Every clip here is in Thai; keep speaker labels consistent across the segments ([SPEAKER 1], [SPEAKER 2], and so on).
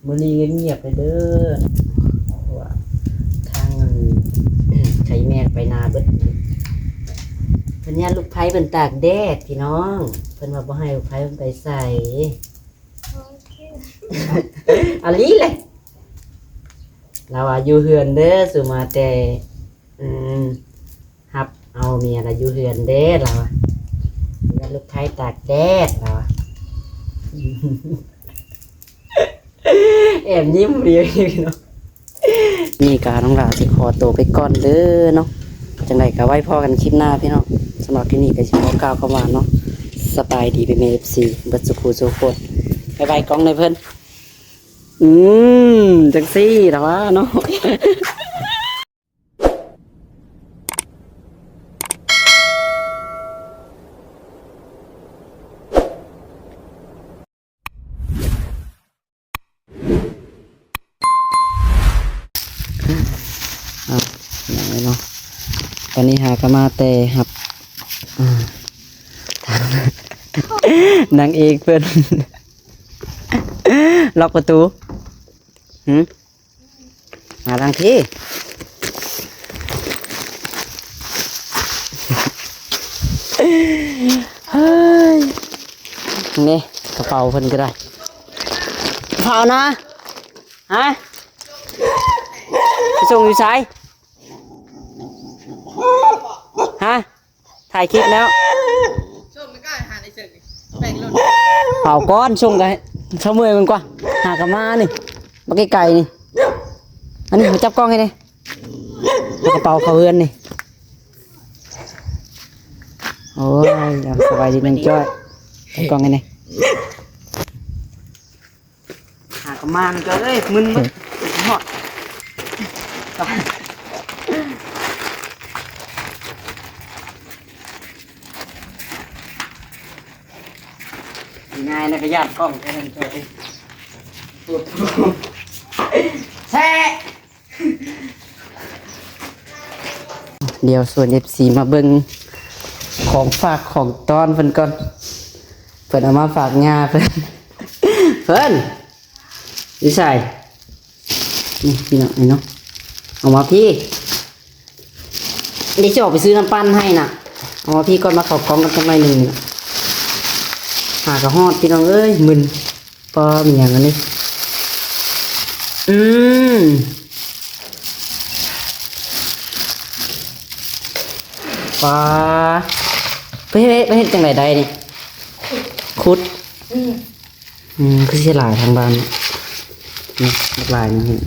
[SPEAKER 1] มื้อนี้เงียบๆไปเด้อเพราะว่าทางใช้แม่ไปนาเบิดเพิ่นย่านลูกไผเพิ่นตากแดดพี่น้องเพิ่นว่าบ่ให้ลูกไผเพิ่นไปใส่อะลีเลยเราว่าอยู่เฮือนเด้อสุมาแต่ฮับเอาเมียเราอยู่เฮือนเด้อเราว่าย่านลูกไผตากแดดเราว่าแอบยิ้มเรียวพี่น้องนี่กาน้องหลาสิขอตัวไปก่อนเด้อเนาะจังไดก็ไว้พอกันคลิปหน้าพี่น้องสำหรับที่นี่ก็สิขอกล่าวคำว่าเนาะสบายดีเป็น FC บัดสุขุสุขคนบ๊ายบายกล้องในเพิ่นจังซี่แต่ว่าเนาะอย่างไรเนาะตอนนี้หากมาแต่ครับนางเอกเพื่อนล็อกประตูมาทางที่เฮ้ยนี่กระเป๋าเพิ่นก็ได้กระเป๋านะฮะไปส่งอยู่ไสฮะถ่ายคลิปแล้วส่งไม่กล้าหาในเสกแบ่งรถเผาก้อนส่งกันเช้าเมื่อยมันกว่าหากระมานี่มาไกลๆนี่อันนี้มาจับกล้องให้เลยกระเป๋าเขาเฮือนนี่โอ้ยสบายดีนึงจ้อยจับกล้องให้เลยหากระมานี่จ้อยเอ้ยมึนมั้ยหอดง่ายนะก็ญาติกล้องแค่นั้นจ้อยแช่เดี๋ยวส่วน FC มาเบิ่งของฝากของตอนเพิ่นก่อนเพิ่นเอามาฝากงาเพิ่นดิใส่นี่พี่น้องนี่เนาะเอามาพี่เดี๋ยวจะออกไปซื้อน้ำปั้นให้น่ะเอามาพี่ก่อนมาเข้ากล้องกันจังหน่อยนึงหากระฮอดพี่น้องเอ้ยมึนปอมีอย่างอันนี้ปลาไปเฮ็ดจังไรได้นี่คุดคือสิหลายทางบ้านนี่หลายนี่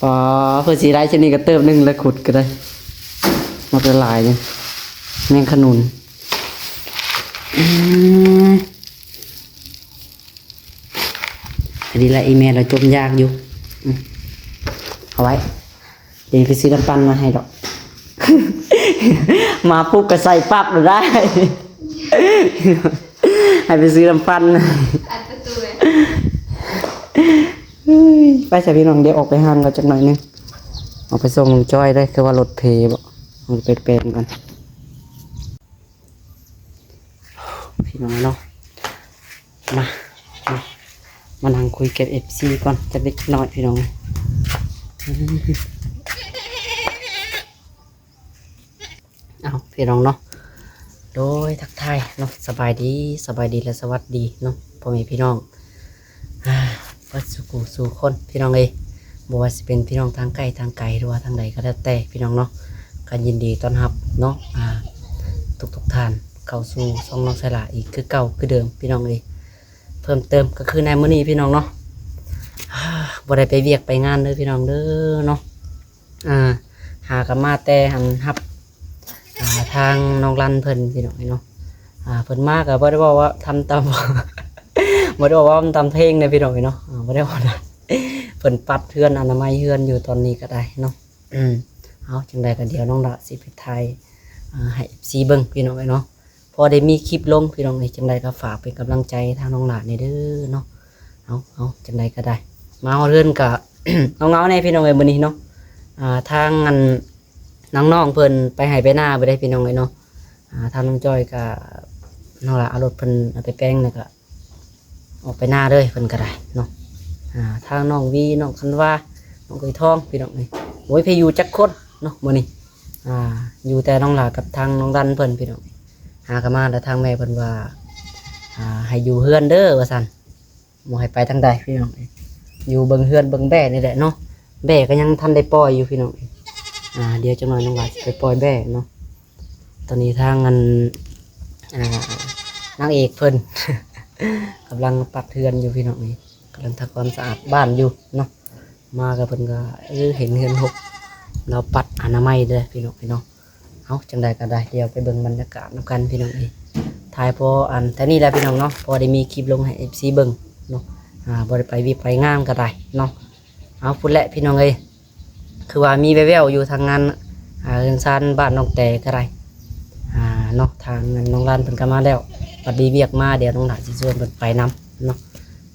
[SPEAKER 1] ปลาเพื่อสิได้ชนิดก็เติมนึงแล้วขุดก็ได้มาเป็นลายนี่แมงขนุนอันนี้แหละอีเมลเราจมยากอยู่เอาไว้เดี๋ยวไปซื้อน้ำปั้นมาให้ดอก มาปุ๊บก็ใส่ปั๊บเลยได้ ให้ไปซื้อน้ำปั้นอัดประตูเลยไปใส่พี่น้องเดี๋ยวออกไปห้างเราจักหน่อยนึงออกไปส่งลุงจ้อยได้คือว่ารถเพย์บ่มันเป็นกันพี่น้องเนาะมานั่งคุยกับ FC ก่อนจะเล็กน้อยพี่น้องเอาพี่น้องเนาะโดยทักทายเนาะสบายดีและสวัสดีเนาะพ่อแม่พี่น้องวัดสุขุสู่คนพี่น้องเลยบ่ว่าสิเป็นพี่น้องทางไกลหรือว่าทางใดก็แล้วแต่พี่น้องเนาะกันยินดีต้อนรับเนาะทุกท่านเข้าสู่ช่องน้องสลาอีกคือเก่าคือเดิมพี่น้องเลยเพิ่มเติมก็คือในมื้อนี้พี่น้องเนาะบ่ได้ไปเวียกไปงานเด้อพี่น้องเด้อเนาะหากมาแต่หันฮับทางน้องรันเพิ่นพี่น้องเนาะเพิ่นมากก็บ่ได้บอกว่าทำตาม บ่ได้บอกว่าทำเพลงนะพี่น้องเนาะบ่ได้ว่านะเพิ่นปัดเฮือนอนามัยเฮือนอยู่ตอนนี้ก็ได้เนาะเอาจังได๋ก็เดี๋ยวน้องละสิไปถ่ายให้ FC เบิ่งพี่น้องเนาะพอได้มีคลิปลงพี่น้องนี่จังได๋ก็ฝากเป็นกำลังใจทางน้องละนี่เด้อเนาะเอาจังได๋ก็ได้มาเฮือนก็ เงาๆแน่พี่น้องมื้อนี้เนาะทางอันน้องๆเพิ่นไปให้ไปหน้าบ่ได้พี่น้องเนาะทางน้องจ้อยก็น้องละเอารถเพิ่นไปแป้งแล้วก็ ออกไปหน้าเลยเพิ่นก็ได้เนาะทางน้องวีน้องคันว่าน้องกุยทองพี่น้องนี่โอ้ยเพอยู่จักคนเนาะมื้อนี้อยู่แต่น้องหลากับทางน้องดันเพิ่นพี่น้องหากันมาแล้วทางแม่เพิ่นว่าให้อยู่เฮือนเด้อว่าซั่นบ่ให้ไปทางใดพี่น้องอยู่เบิ่งเฮือนเบิ่งแบ่นี่แหละเนาะแบ่ก็ยังทันได้ปล่อยอยู่พี่น้องเดี๋ยวจังหน่อยน้องหลาสิไปปล่อยแบ่เนาะตอนนี้ทางอันนางเอกเพิ่น กำลังปัดเฮือนอยู่พี่น้องนี่กำลังทำความสะอาดบ้านอยู่เนาะมากับเพิ่นก็เห็นเฮือนหกเราปัดอนามัยเด้อพี่น้องเอาจังใดก็ได้เดี๋ยวไปเบิ่งบรรยากาศนำกันพี่น้องนี่ถ่ายพอแต่นี่แหละพี่น้องเนาะพอได้มีคลิปลงให้ FC เบิ่งเนาะบ่ได้ไปวิไปงามก็ได้เนาะเอาพูดแหละพี่น้องเอ้ยคือว่ามีแว่วๆอยู่ทางงานเรือนซานบ้านน้องแต่ก็ได้เนาะทางน้องลานเพิ่นก็มาแล้วปัดบีเวียกมาเดี๋ยวน้องหลานสิชวนเพิ่นไปนำเนาะ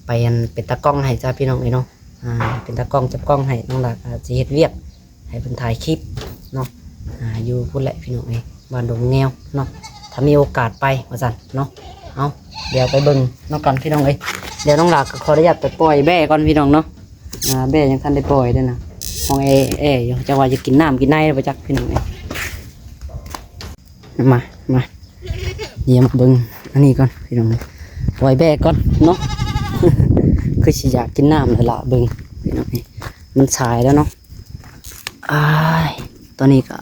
[SPEAKER 1] ไปเป็นตากล้องให้จ้าพี่น้องเอ้ยเนาะเป็นตากล้องจับกล้องให้น้องหลานสิเฮ็ดเวียกให้เพิ่นถ่ายคลิปเนาะอยู่พูดแหละพี่น้องเอ้ยบ้านดงแงวเนาะถ้ามีโอกาสไปว่าซั่นเนาะเอาเดี๋ยวไปเบิ่งน้องกันพี่น้องเอ้ยเดี๋ยวน้องหลานก็ขออนุญาตไปปล่อยแบ่ก่อนพี่น้องเนาะแบ่ยังทันได้ปล่อยด้วยนะห้องอยู่จังว่าจะกินน้ำกินในไปจักพี่น้องเอ้ยมาเยี่ยมเบิ่งอันนี้ก่อนพี่น้องปล่อยแบ่ก่อนเนาะ คือสิอยากกินน้ำเลยล่ะเบิ่งพี่น้องนี่มันสายแล้วเนาะตอนนี้ก็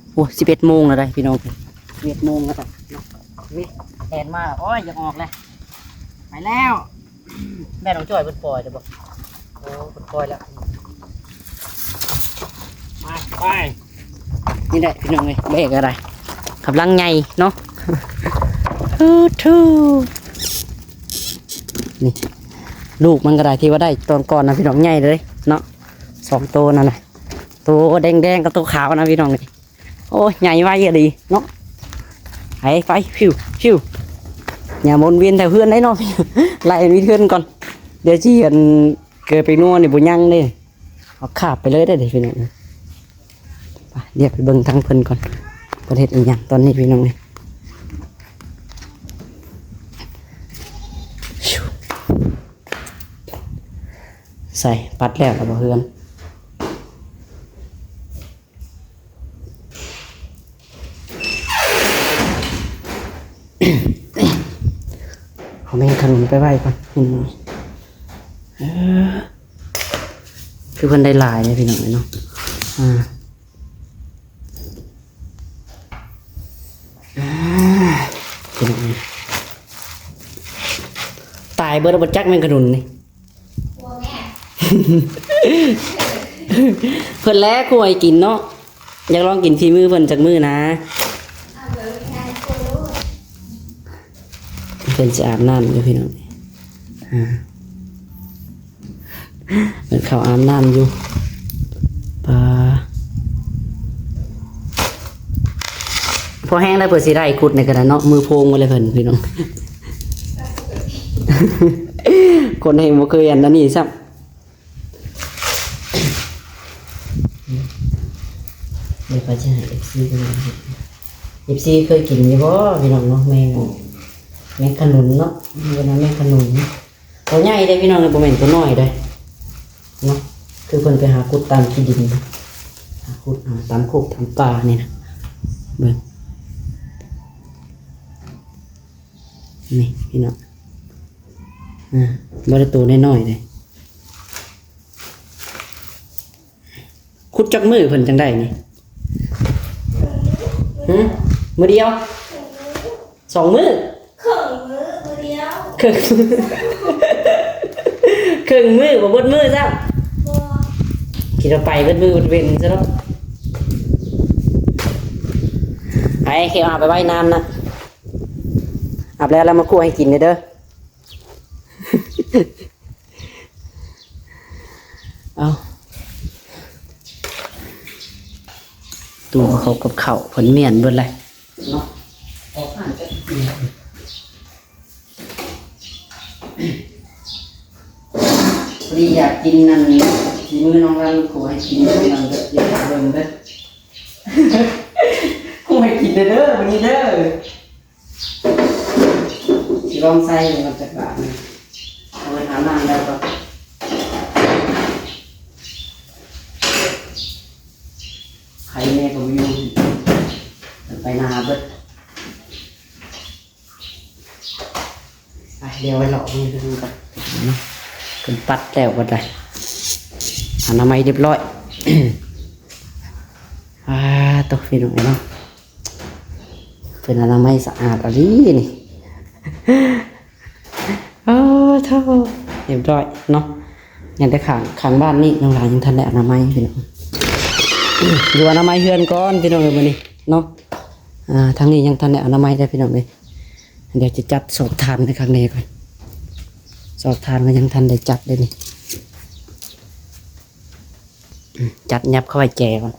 [SPEAKER 1] 11 โมงแล้วได้พี่น้อง11 โมงแล้วนี่แอนมาโอ้ยอยากออกเลยไปแล้วแม่น้องจ้อยเพิ่นปล่อยเด้อบ่โอ้เพิ่นปล่อยแล้วไปนี่ได้พี่น้องเอ้ยแบ่ก็ได้กำลังใหญ่เนาะ ทูนี่ลูกมันก็ได้ที่ว่าได้ตอนก่อนนะพี่น้องใหญ่เลยเนาะ2 ตัวนั่นแหละตัวแดงกับตัวขาวนะพี่น้องเลยโอ้ยใหญ่ไว้เยอะดีเนาะไปฟิวอย่าวนเวียนแถวเพื่อนได้เนาะ ไล่มีเพื่อนก่อนเดี๋ยวที่เห็นเกิดไปนัวนี่บุญยังเลยเอาขาบไปเลยได้เลยพี่น้องเดี๋ยวไปเบิ่งทั้งเพิ่นก่อนประเทศอีกอย่างตอนนี้พี่น้องเลยใส่ปัดแล้วเราบอกเพื่อนเอาแม่ขนมไปไหว้ก่อนคือเพิ่นได้หลายเลยพี่น้องเนาะพี่น้องตายเบิดบ่จักแม่งขนุนนี่ เพิ่นแล้วกูให้กินเนาะอยากลองกินฝีมือเพิ่นจากมือนะเพิ่นจะอาบน้ำอยู่พี่น้องเพิ่นเข้าอาบน้ำอยู่ปลาพอแห้งแล้วเพิ่นสิได้ขุดในกระดานเนาะมือโพงมาเลยเพิ่นพี่น้อง คนให้บ่เคยอันนั้นนี่ซ้ำเดี๋ยวไปจะหา FC กันเลย FC เคยกินอยู่บ่พี่น้องเนาะแมงขนุนเนาะเวลาแมงขนุนตัวใหญ่ได้พี่น้องเลยบ่แม่นตัวน้อยได้เนาะคือเพิ่นไปหาขุดตามที่ดินหาขุดตามโคกตามป่านี่นะเบิ่งนี่พี่น้องบ่ได้ตัวน้อยๆเลยขุดจักมือเพิ่นจังได้นี่มือเดียว2 มือครึ่งมือเดียวครึ่งมือบ่เบิดมือซ้ำคิดว่าไปเบิดมือเว้นซะเนาะไปเขียวอาบไปว่ายน้ำนะอาบแล้วมาคั่วให้กินเด้อ เอาตัวเขากับเข่าผลเมียนเบิดเลยเนาะรีอยากกินนั่นที่มือน้องรันขอให้กินนั่นอยากเบิ่งเด้อ ขอให้กินเด้อวันนี้เด้อที่ลองใส่มันจะบาด าน้ำแล้วก็ใครแม่ก็ไม่อยู่ไปนาเบิดไปเดี๋ยวไว้หลอกนี่ดูกันเนาะเป็นปัดแล้วก็ได้อนามัยเรียบร้อยตัวพี่น้องเนาะเป็นอนามัยสะอาดอะไรนี่เท่าเรียบร้อยเนาะยังได้ขังบ้านนี่น้องหลานยังทันได้อนามัยพี่น้องดูอนามัยเฮือนก่อนพี่น้องเลยวันนี้เนาะทางนี้ยังทันได้อนามัยได้พี่น้องเลยเดี๋ยวจะจัดสอบทานในข้างในก่อนสอบทานก็ยังทันได้จัดเลยนี่จัดยับเข้าไปแจก่อน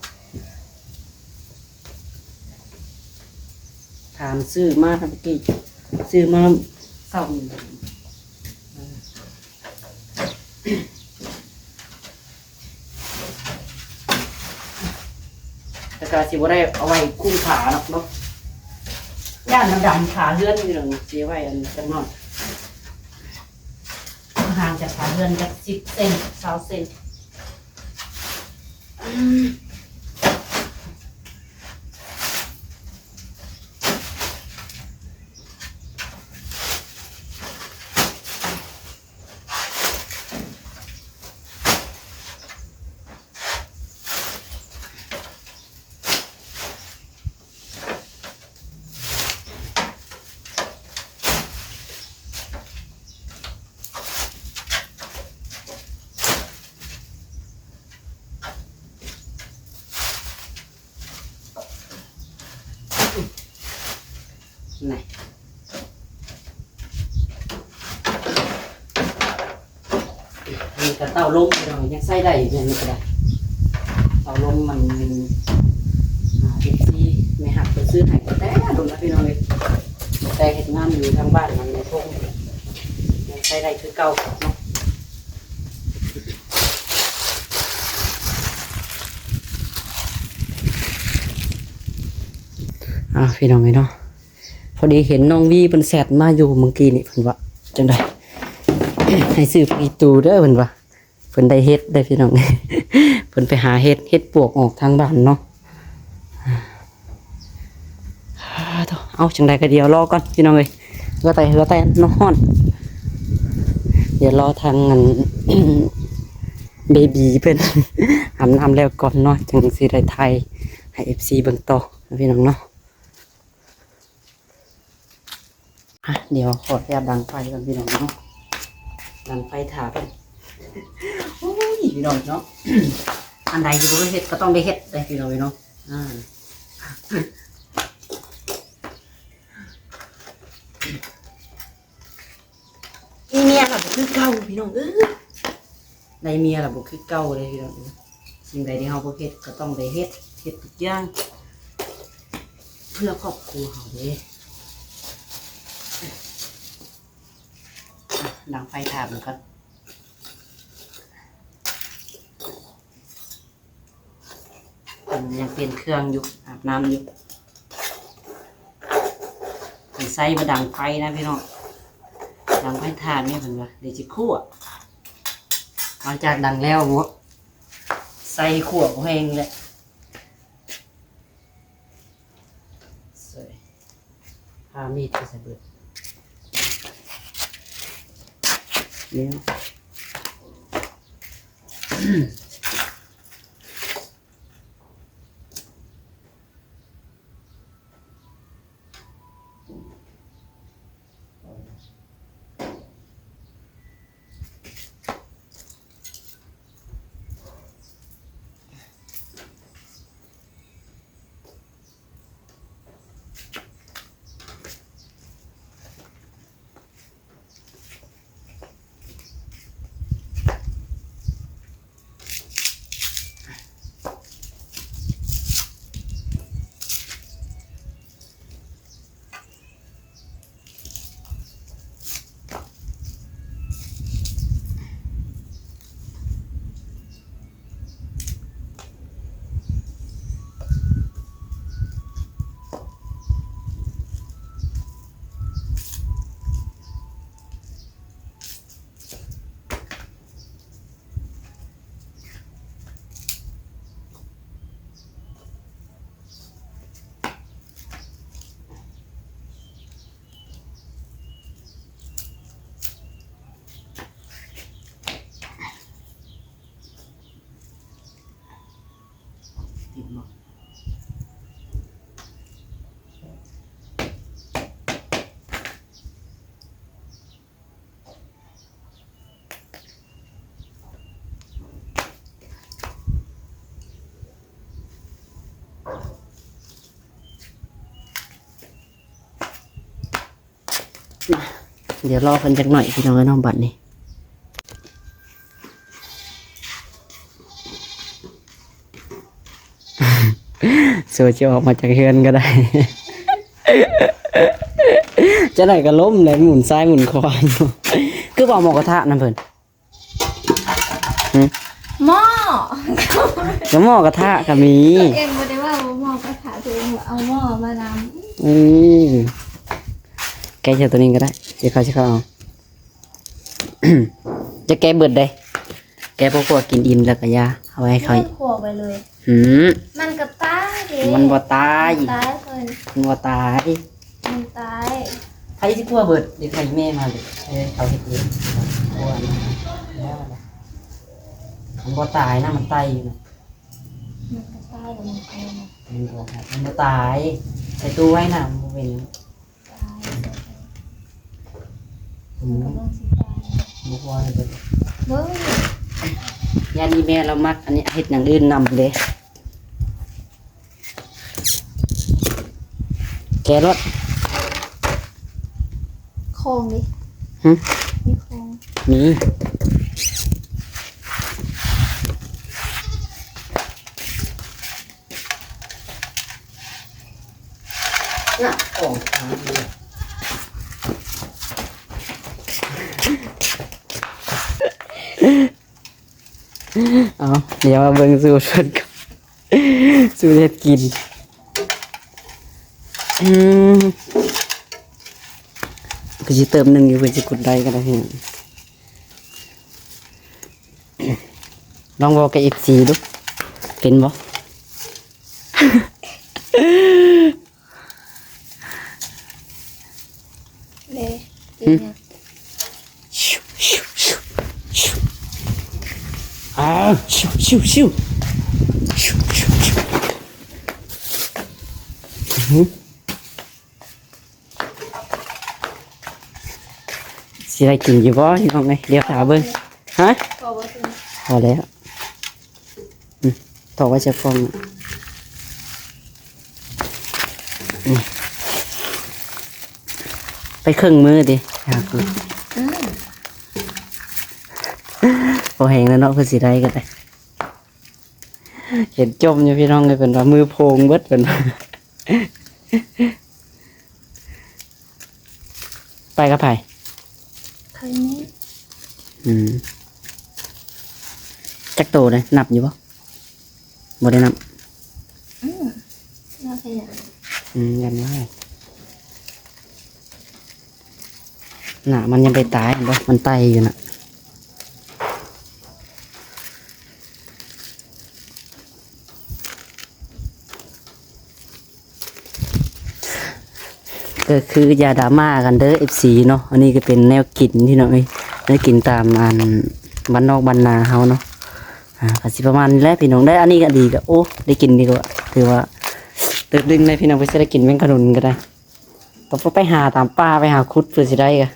[SPEAKER 1] ทานซื้อมาครับพี่ซื้อมาเศร้าแต่ก็สิบ่ได้เอาไว้คุ้มขาเนาะย่านมันดำขาเลื่อนนี่หรอกเสียไว้อันจังนอนห่างจากขาเลื่อนจาก10 เซน20 เซนนี่มีกระเต้าลมเรายังใส่ได้อยู่เนี่ยก็ได้เต้าลมมันเป็นซีไม่หักไปซื้อให้แต่โดนนะพี่น้องเลยแต่เห็นงานอยู่ทางบ้านมันในพงยังใส่ได้คือเก่าเนาะพี่น้องเนาะพอดีเห็นน้องวีเป็นแซดมาอยู่เมื่อกี้นี่เพิ่นว่าจังได๋ให้ซื้อปีตูเด้อเพิ่นว่าเพิ่นได้เฮ็ดได้พี่น้องเพิ่นไปหาเฮ็ดปวกออกทางบ้านเนาะเอาจังได๋ก็เดี๋ยวรอก่อนพี่น้องเอ้ยเฮือแต่น้องฮ้อนเดี๋ยวรอทางอัน เบบีเพิ่นอาบน้ำแล้วก่อนเนาะจังสิได้ถ่ายให้ FC เบิ่งต่อพี่น้องเนาะเดี๋ยวขอแอบดังไฟก่อนพี่น้องเนาะดังไฟถ่ากันโอ้ยพี่น้องเนาะอันใดที่บ่ได้เฮ็ดก็ต้องได้เฮ็ดได้พี่น้องเนาะอีเมียล่ะบ่คือเก่าพี่น้องได้เมียล่ะบ่คือเก่าเลยพี่น้องสิ่งใดที่เฮาบ่เฮ็ดก็ต้องได้เฮ็ดทุกอย่างเพื่อครอบครัวเฮาเด้ดังไฟถ่านก่อนยังเปลี่ยนเครื่องอยู่อาบน้ำอยู่ใส่มาดังไฟนะพี่น้องดังไฟถ่านนี่เห็นปะเดี๋ยวจะคั่วหลังจากดังแล้วหมดใส่คั่วแห้งเลยพามีดไปใส่เบิดเนี่ย เดี๋ยวรอเพิ่นจักหน่อยพี่น้องเอ้ยน้องบัดนี้โซเชียลออกมาจากเฮือนก็ได้ จะได้ก็ล้มเลยหมุนซ้ายหมุนขวาคือบอกหมอกระทะนั่นเพิ่น
[SPEAKER 2] หม้อ
[SPEAKER 1] ก็หมอกระทะก็มี
[SPEAKER 2] ตัวเองไม่ได้ว่าหม้อกระถาตัวเองเอาหม้อมาน
[SPEAKER 1] อืมแกะเจ้าตัวนี้ก็ได้เดี๋ยวเขาจะเข้าเอา จะแกะเบิดได้แกะพวกกินอิ่มแล้วก็ยาเอาไว้ให้
[SPEAKER 2] ำ
[SPEAKER 1] เขา
[SPEAKER 2] ไม่ขวบไปเลย
[SPEAKER 1] หืม
[SPEAKER 2] มันก็ตายดิ
[SPEAKER 1] มันบ่ตาย
[SPEAKER 2] ตายเพิ่น
[SPEAKER 1] มันบ่ตาย
[SPEAKER 2] มันตาย
[SPEAKER 1] ใครสิกลัวเบิดเดี๋ยวใครแม่มาเดี๋ยวเขาเฮ็ดเองกลัวนะแล้วนะมันบ่ตายนะมันไตอยู่นะ
[SPEAKER 2] มันก็ตายแล้วมันก็
[SPEAKER 1] มันบ่ครับมันบ่ตายใส่ตู้ไว้น่ะมันบ่เป็น
[SPEAKER 2] ตาย
[SPEAKER 1] อืม
[SPEAKER 2] มันก็สิตาย
[SPEAKER 1] บ่ว่าเบิด
[SPEAKER 2] เบิ้ง
[SPEAKER 1] ยานีแม่เรามักอันนี้เฮ็ดอย่างอื่นนำเลยแกรถ
[SPEAKER 2] โครงดิ
[SPEAKER 1] หึ
[SPEAKER 2] มีโครง
[SPEAKER 1] มีน่ะของทางนี้เอาเดี๋ยวมาเบิ่งสูตรเพิ่นก่อนสูตรเฮ็ดกินก็สิเติมหนึ่งอยู่เพื่อจะกดได้ก็ได้พี่ลองบอกกับ FC ดูเป็นบ่
[SPEAKER 2] เลยกินเนี่ย
[SPEAKER 1] ชิวชิวชิวชิวอ้าวชิวชิวชิวชิวชิวชิวสิได้กินอยู่บ่พี่น้องเอ้ยเดี๋ยวถามเบิ่งฮะ
[SPEAKER 2] พอว่าเป็น
[SPEAKER 1] พอแล้วถอดไว้จากฟองไปครึ่งมือดิครับพอแห้งแล้วเนาะคือสิได้ก็ได้เห็นจมอยู่พี่น้องเลยเป็นว่ามือโพงเบิดเป็นว่าไปกับไผ่
[SPEAKER 2] ใครนี้
[SPEAKER 1] จักโตเลยนับอยู่ปะบ่ได้นับ
[SPEAKER 2] น่าขยัน
[SPEAKER 1] ยันว่าหนามันยังไปตายบ่มันไตอยู่น่ะก็คือยาดราม่ากันเด้อ FC เนาะอันนี้ก็เป็นแนวกินที่เนาะแนวกินตามอันบ้านนอกบ้านนาเฮาเนาะก็สิประมาณนี้แหละพี่น้องได้อันนี้ก็ดีก็โอ้ได้กินดีกว่าถือว่าตึกดึงเลยพี่น้องไปสิได้กินแมงกะพรุนก็ได้ต้องไปหาตามป่าไปหาคุดเพื่อสิได้ก็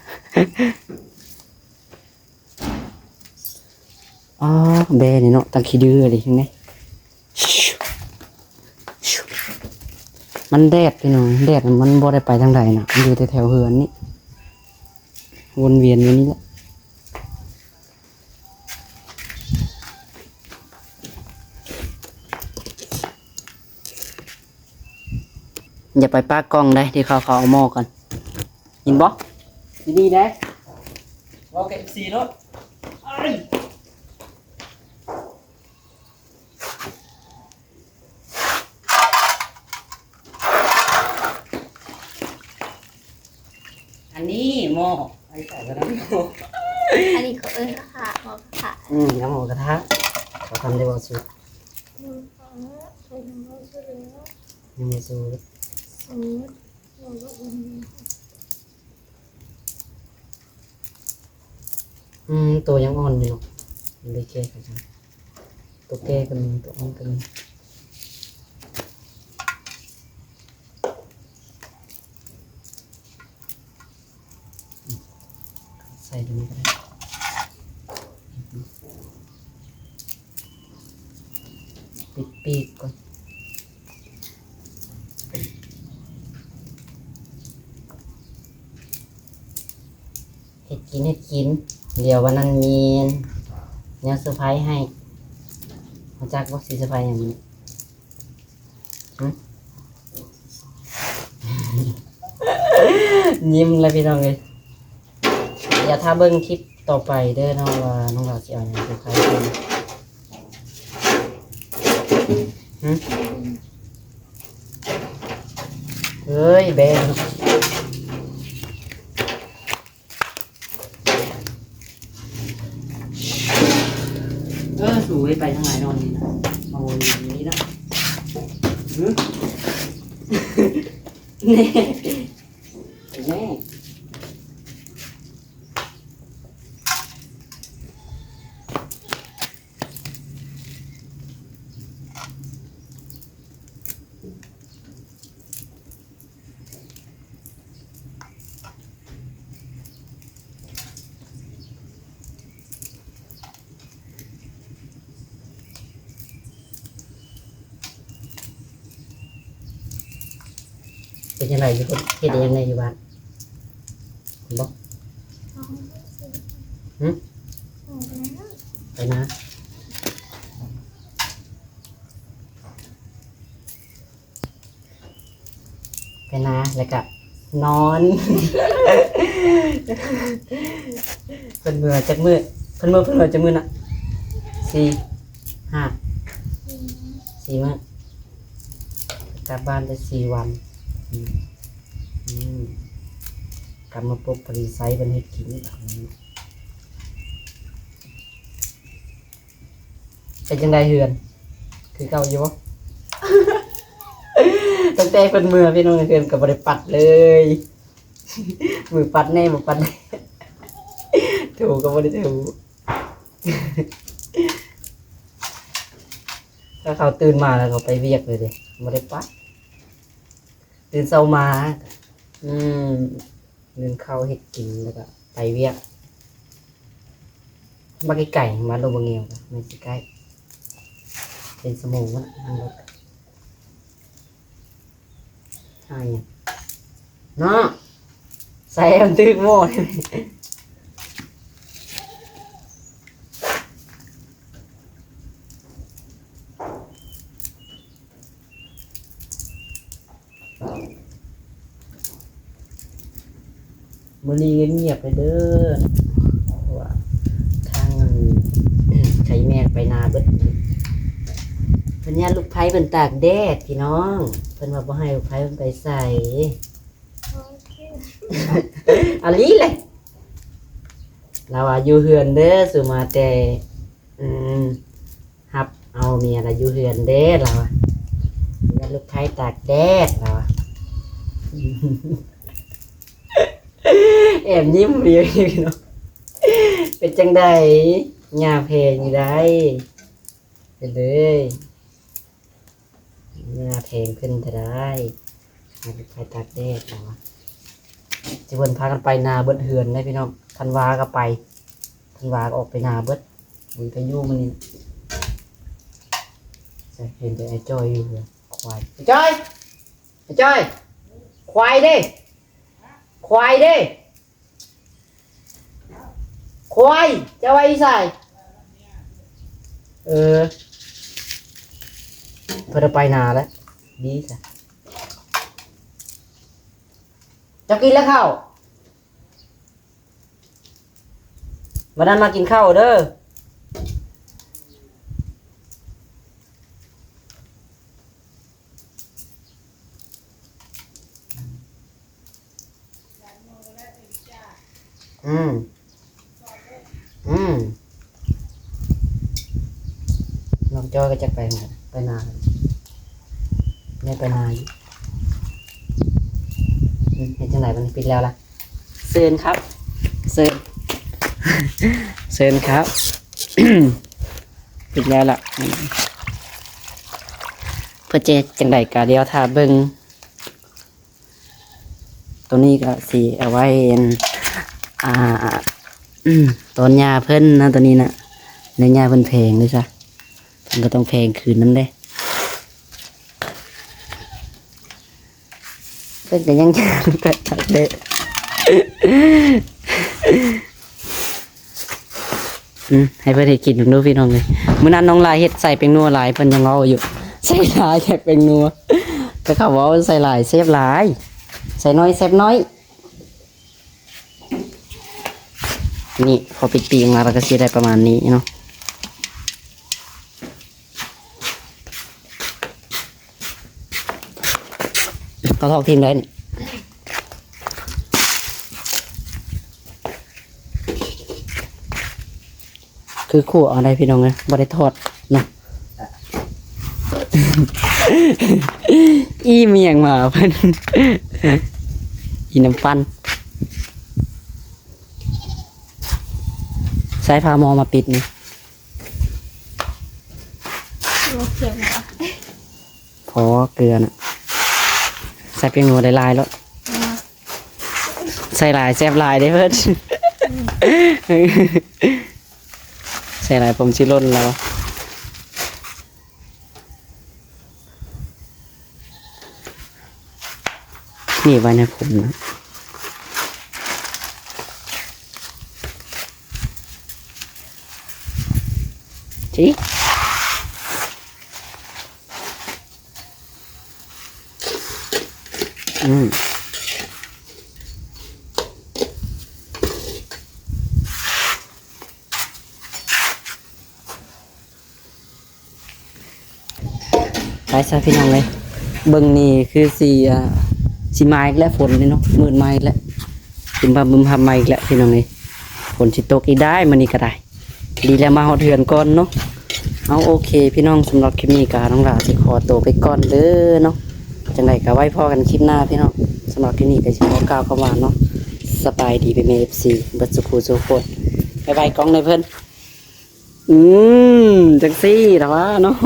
[SPEAKER 1] อ๋อแบนี่เนาะตั้งขี้ดื้อเลยยังไงมันแดดพี่น้องแดดมันบ่ได้ไปทางใดนะมันอยู่แถวๆเฮือนนี่วนเวียนอยู่นี่แหละอย่าไปป้ากล้องได้ที่เขาเอาหม้อกันยินบ่ดีๆได้บอกกับ FC รถอันนี้หม้อไอ้ใส่กระทะ
[SPEAKER 2] อันนี้เขาค่ะหม้อกระถา
[SPEAKER 1] น้ำหมูกระทะเขาทำได้บ่สุดยังไม่สุดตัวยังอ่อนอยู่มันเลยแก่กันตัวแก่กันตัวอ่อนกันใส่ตรงนี้ก็ได้ปิดปีกก่อน กินให้กิน เดี๋ยววันนั้นมีแนวเซอร์ไพรส์ให้มาจากว่าสิเซอร์ไพรส์อย่างนี้หึ ยิ้มเลยพี่น้องเลยอย่าถ้าเบิ้งคลิปต่อไปเด้อน้องว่าน้องเราจะเอาอย่างเซอร์ไพรส์กันหึเฮ้ยเบนสวยไปทางไหนนอนนี่นะเอาอย่างนี้นะหึ แน่แน่เป็นยังไงอยู่คนเฮ็ดยังไงอยู่บ้านบอก
[SPEAKER 2] ท้องสิ
[SPEAKER 1] หึ
[SPEAKER 2] ออกแล้ว
[SPEAKER 1] ไปนะไปนะแล้วก็นอน เพิ่นเมื่อจักมื้อเพิ่นเมื่อจักมื้อน่ะ4 5 4 มื้อกลับบ้านได้4 วันอืมอืมกลับมาปุ๊บพอดีไซส์เป็นให้กินเป็นจังไดเฮือน คือเก่าอยู่บ่ ตั้งแต่เพิ่นเมื่อพี่น้องเฮือนก็บ่ได้ปัดเลย มือปัดแน่บ่ปัดแน่ ถูก็บ่ได้ถู ถ้าเขาตื่นมาแล้วเขาไปเวียกเลยเด้บ่ได้ปัดตื่นเช้ามา อืมเงินเข้าเฮ็ดกินแล้วก็ไปเวียกมาไกลๆมาโลบเงียวกันไม่สิใกล้เป็นสมองมันนั่งรถใช่เนี่ยเนาะใส่มันตึกโม่เลยมื้อนี้เงียบๆเลยเด้อเพราะว่าทางใช้แม่ไปนาเบิดเพิ่นย่านลูกไผเพิ่นตากแดดพี่น้องเพิ่นว่าบ่ให้ลูกไผเพิ่นไปใส่
[SPEAKER 2] โอเค
[SPEAKER 1] อันนี้เลยเราว่าอยู่เฮือนเด้อสุมาแต่อืมฮับเอาเมียเราอยู่เฮือนเด้อเราอะย่านลูกไผตากแดดเราอะ แอบยิ้มเรียวพี่น้องเป็นจังใดหญ้าเพลงอยู่ได้ไปเลยหญ้าเพลงขึ้นจะได้ให้ลูกไผตากแดดเราอะจะเพิ่นพากันไปนาเบิดเฮือนได้พี่น้องธันวาก็ไปธันวาก็ออกไปนาเบิดมันก็อยู่มันนี่จะเห็นแต่ไอ้จ้อยอยู่เลยควายไอ้จ้อยไอ้จ้อยควายเด้ควายเด้ควายจะไว้ใส่เพิ่นเอาไปนาแล้วดีจ้ะจะกินแล้วข้าววันนั้นมากินข้าวเด้ออืมน้องจอยก็จะไปไหนไปนาไม่ไปนาอยู่เห็นจังไหนมันปิดแล้วล่ะเซินครับเซิน เซินครับ ปิดแล้วล่ะเพื่อเจจังไดกะเดียวถ้าเบิ่งตัวนี้ก็สิเอาไว้อ่าต้นหญ้าเพิ่นนะตัวนี้นะเนื้อหญ้าเพิ่นแพงด้วยจ้ะเพิ่นก็ต้องแพงคืนนั้นเด้เพิ่นก็ยัง จะตัดเด้ เ ให้เพิ่นเฮ็ดกินดูพี่น้องเลยมื้อนั้นน้องลายเฮ็ดใส่เป็นนัวหลายเพิ่นยังเอาอยู่ใส่หลายแค่เป็นนัวแต่เขาบอกว่าใส่หลายเซฟหลายใส่น้อยเซฟน้อยนี่พอปิดปีงมาเราก็สิได้ประมาณนี้เนาะเขาทอกทีมได้นี่คือขั่วเอาได้พี่น้องเลยบ่ได้ทอดเนาะ อีเมียงมาเพิ่น อีน้ำฟันใช้พามอมาปิดนี่
[SPEAKER 2] โลเขียวเหรอ
[SPEAKER 1] พอเกลือน่ะใส่เปียงนัวได้ลายแล้วใส่ลายแซ่บลายได้เพิ่น ใส่ลายผมชิล่นแล้วนี่ไว้ในผมนะจีไปซะพี่น้องเลยเบิ่งนี่คือสีไม้อีกแล้วฝนนี่เนาะมืดไม้อีกแล้วบึมพำไม้อีกแล้วพี่น้องเลยฝนสิตกอีกได้มันนี่ก็ได้ดีแล้วมาฮอดเทือนก่อนเนาะเอาโอเคพี่น้องสำหรับคลิปนี้ก็น้องหลาสิขอตัวไปก่อนเด้อเนาะจังไดก็ไว้พอกันคลิปหน้าพี่น้องสำหรับคลิปนี้ก็สิขอกล่าวคำว่าเนาะสบายดีไปเมฟซีเบิดสุขุสุขคนบ๊ายบายกล้องเลยเพิ่นจังซี่แต่ว่าเนาะ